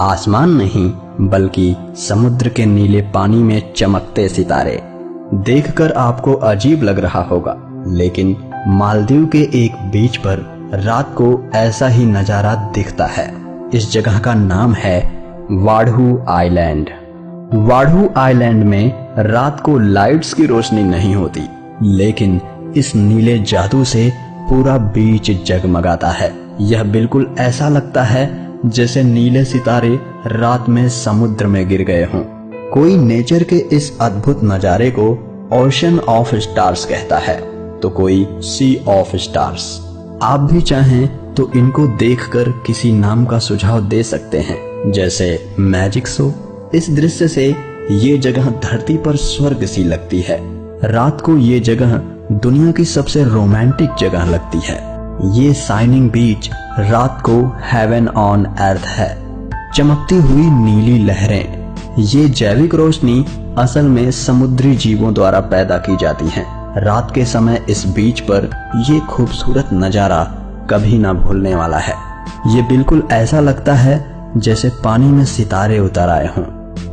आसमान नहीं बल्कि समुद्र के नीले पानी में चमकते सितारे। देखकर आपको अजीब लग रहा होगा, लेकिन मालदीव के एक बीच पर रात को ऐसा ही नजारा दिखता है। इस जगह का नाम है वाडहू आइलैंड। वाडहू आइलैंड में रात को लाइट्स की रोशनी नहीं होती, लेकिन इस नीले जादू से पूरा बीच जगमगाता है। यह बिल्कुल ऐसा लगता है जैसे नीले सितारे रात में समुद्र में गिर गए हों। कोई नेचर के इस अद्भुत नजारे को ओशन ऑफ स्टार्स कहता है, तो कोई सी ऑफ स्टार्स। आप भी चाहें तो इनको देखकर किसी नाम का सुझाव दे सकते हैं, जैसे मैजिक शो। इस दृश्य से ये जगह धरती पर स्वर्ग सी लगती है। रात को ये जगह दुनिया की सबसे रोमांटिक जगह लगती है। ये शाइनिंग बीच रात को हेवन ऑन अर्थ है। चमकती हुई नीली लहरें, ये जैविक रोशनी असल में समुद्री जीवों द्वारा पैदा की जाती है। रात के समय इस बीच पर ये खूबसूरत नजारा कभी ना भूलने वाला है। ये बिल्कुल ऐसा लगता है जैसे पानी में सितारे उतर आए हों।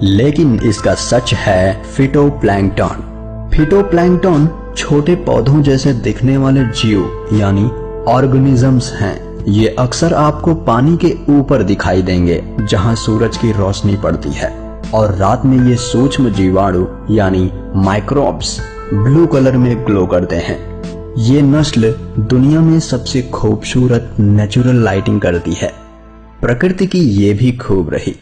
लेकिन इसका सच है फिटोप्लैंक्टन। फिटोप्लैंक्टन छोटे पौधों जैसे दिखने वाले जीव यानी ऑर्गेनिजम्स हैं। ये अक्सर आपको पानी के ऊपर दिखाई देंगे जहां सूरज की रोशनी पड़ती है, और रात में ये सूक्ष्म जीवाणु यानी माइक्रोब्स ब्लू कलर में ग्लो करते हैं। ये नस्ल दुनिया में सबसे खूबसूरत नेचुरल लाइटिंग करती है। प्रकृति की ये भी खूब रही।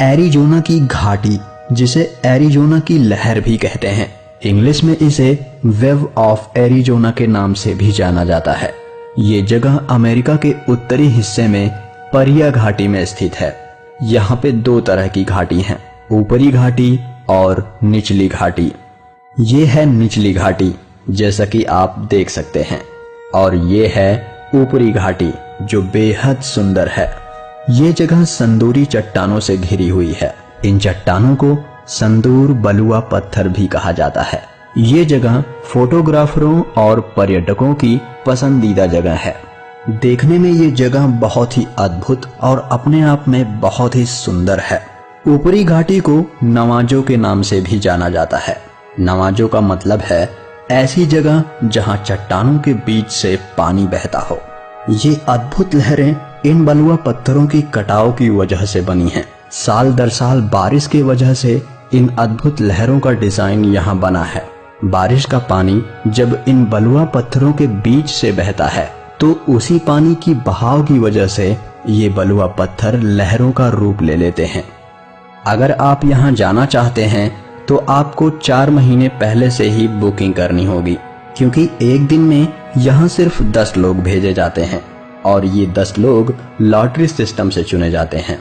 एरिजोना की घाटी, जिसे एरिजोना की लहर भी कहते हैं, इंग्लिश में इसे वेव ऑफ एरिजोना के नाम से भी जाना जाता है। ये जगह अमेरिका के उत्तरी हिस्से में परिया घाटी में स्थित है। यहाँ पे दो तरह की घाटी हैं, ऊपरी घाटी और निचली घाटी। ये है निचली घाटी, जैसा कि आप देख सकते हैं, और ये है ऊपरी घाटी जो बेहद सुंदर है। ये जगह संदूरी चट्टानों से घिरी हुई है। इन चट्टानों को संदूर बलुआ पत्थर भी कहा जाता है। ये जगह फोटोग्राफरों और पर्यटकों की पसंदीदा जगह है। देखने में ये जगह बहुत ही अद्भुत और अपने आप में बहुत ही सुंदर है। ऊपरी घाटी को नवाजो के नाम से भी जाना जाता है। नवाजो का मतलब है ऐसी जगह जहां चट्टानों के बीच से पानी बहता हो। ये अद्भुत लहरें इन बलुआ पत्थरों की कटाव की वजह से बनी हैं। साल दर साल बारिश की वजह से इन अद्भुत लहरों का डिजाइन यहाँ बना है। बारिश का पानी जब इन बलुआ पत्थरों के बीच से बहता है, तो उसी पानी की बहाव की वजह से ये बलुआ पत्थर लहरों का रूप ले लेते हैं। अगर आप यहाँ जाना चाहते हैं तो आपको 4 महीने पहले से ही बुकिंग करनी होगी, क्योंकि एक दिन में यहाँ सिर्फ 10 लोग भेजे जाते हैं, और ये 10 लोग लॉटरी सिस्टम से चुने जाते हैं।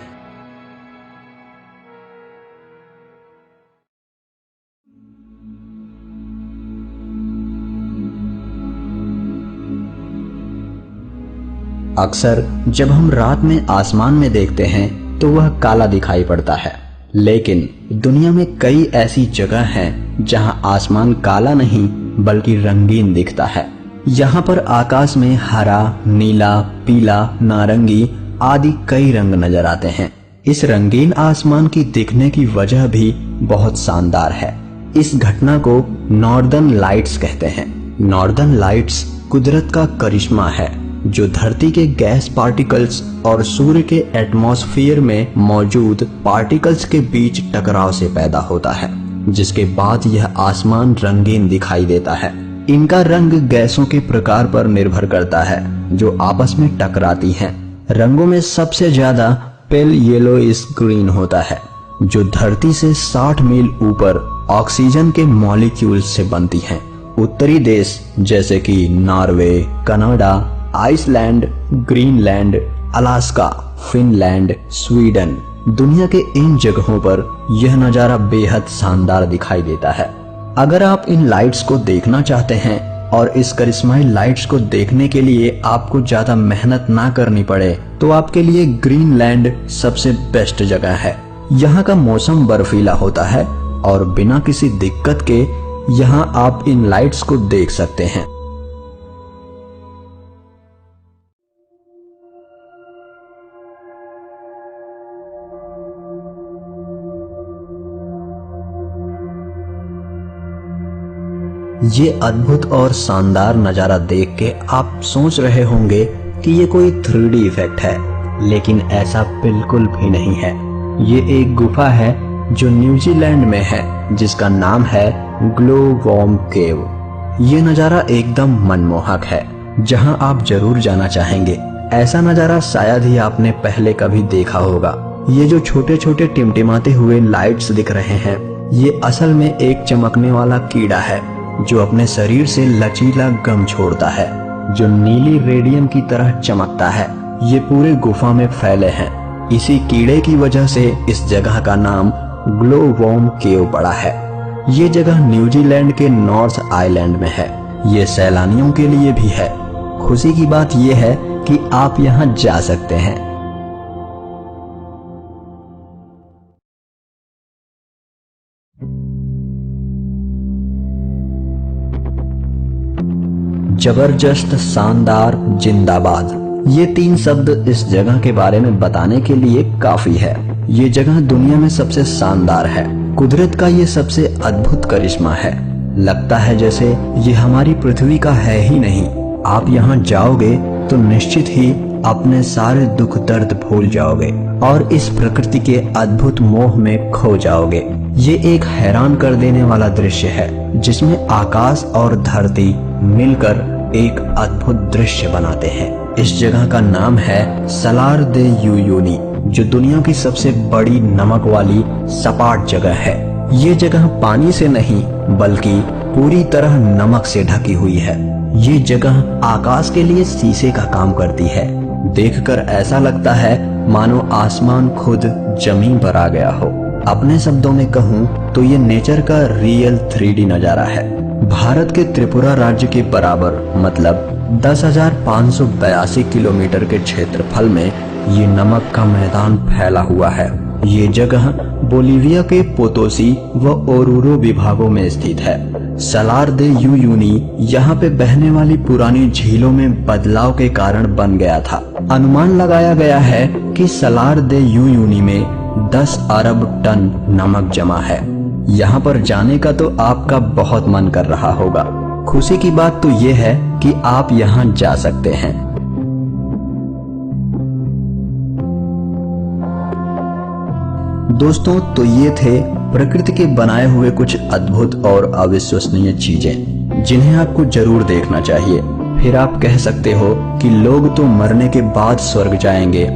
अक्सर जब हम रात में आसमान में देखते हैं तो वह काला दिखाई पड़ता है, लेकिन दुनिया में कई ऐसी जगह हैं जहां आसमान काला नहीं बल्कि रंगीन दिखता है। यहाँ पर आकाश में हरा, नीला, पीला, नारंगी आदि कई रंग नजर आते हैं। इस रंगीन आसमान की दिखने की वजह भी बहुत शानदार है। इस घटना को नॉर्दर्न लाइट्स कहते हैं। नॉर्दर्न लाइट्स कुदरत का करिश्मा है जो धरती के गैस पार्टिकल्स और सूर्य के एटमॉस्फेयर में मौजूद पार्टिकल्स के बीच टकराव से पैदा होता है, जिसके बाद यह आसमान रंगीन दिखाई देता है। इनका रंग गैसों के प्रकार पर निर्भर करता है जो आपस में टकराती हैं। रंगों में सबसे ज्यादा पेल येलोइश ग्रीन होता है, जो धरती से 60 मील ऊपर ऑक्सीजन के मॉलिक्यूल्स से बनती हैं। उत्तरी देश जैसे कि Norway, Canada, Iceland, Greenland, Alaska, Finland, Sweden, दुनिया के इन जगहों पर यह नजारा बेहद शानदार दिखाई देता है। अगर आप इन लाइट्स को देखना चाहते हैं और इस करिश्माई लाइट्स को देखने के लिए आपको ज्यादा मेहनत ना करनी पड़े, तो आपके लिए ग्रीनलैंड सबसे बेस्ट जगह है। यहाँ का मौसम बर्फीला होता है और बिना किसी दिक्कत के यहाँ आप इन लाइट्स को देख सकते हैं। ये अद्भुत और शानदार नजारा देख के आप सोच रहे होंगे कि ये कोई 3D इफेक्ट है, लेकिन ऐसा बिल्कुल भी नहीं है। ये एक गुफा है जो न्यूजीलैंड में है, जिसका नाम है ग्लोवॉर्म केव। ये नजारा एकदम मनमोहक है, जहां आप जरूर जाना चाहेंगे। ऐसा नजारा शायद ही आपने पहले कभी देखा होगा। ये जो छोटे छोटे टिमटिमाते हुए लाइट्स दिख रहे हैं, ये असल में एक चमकने वाला कीड़ा है जो अपने शरीर से लचीला गम छोड़ता है, जो नीली रेडियम की तरह चमकता है। ये पूरे गुफा में फैले हैं। इसी कीड़े की वजह से इस जगह का नाम ग्लोवॉर्म केव पड़ा है। ये जगह न्यूजीलैंड के नॉर्थ आइलैंड में है। ये सैलानियों के लिए भी है। खुशी की बात यह है कि आप यहाँ जा सकते हैं। जबरदस्त, शानदार, जिंदाबाद, ये 3 शब्द इस जगह के बारे में बताने के लिए काफी है। ये जगह दुनिया में सबसे शानदार है। कुदरत का ये सबसे अद्भुत करिश्मा है। लगता है जैसे ये हमारी पृथ्वी का है ही नहीं। आप यहाँ जाओगे तो निश्चित ही अपने सारे दुख दर्द भूल जाओगे और इस प्रकृति के अद्भुत मोह में खो जाओगे। ये एक हैरान कर देने वाला दृश्य है, जिसमें आकाश और धरती मिलकर एक अद्भुत दृश्य बनाते हैं। इस जगह का नाम है सलार दे यूयुनी, जो दुनिया की सबसे बड़ी नमक वाली सपाट जगह है। ये जगह पानी से नहीं बल्कि पूरी तरह नमक से ढकी हुई है। ये जगह आकाश के लिए शीशे का काम करती है। देखकर ऐसा लगता है मानो आसमान खुद जमीन पर आ गया हो। अपने शब्दों में कहूँ तो ये नेचर का रियल 3D नजारा है। भारत के त्रिपुरा राज्य के बराबर, मतलब 10,582 किलोमीटर के क्षेत्रफल में ये नमक का मैदान फैला हुआ है। ये जगह बोलीविया के पोतोसी व ओरूरो विभागों में स्थित है। सलार दे यूयुनी यहाँ पे बहने वाली पुरानी झीलों में बदलाव के कारण बन गया था। अनुमान लगाया गया है कि सलार दे यूयुनी में 10 अरब टन नमक जमा है। यहाँ पर जाने का तो आपका बहुत मन कर रहा होगा। खुशी की बात तो ये है कि आप यहाँ जा सकते हैं। दोस्तों, तो ये थे प्रकृति के बनाए हुए कुछ अद्भुत और अविश्वसनीय चीजें, जिन्हें आपको जरूर देखना चाहिए। फिर आप कह सकते हो कि लोग तो मरने के बाद स्वर्ग जाएंगे,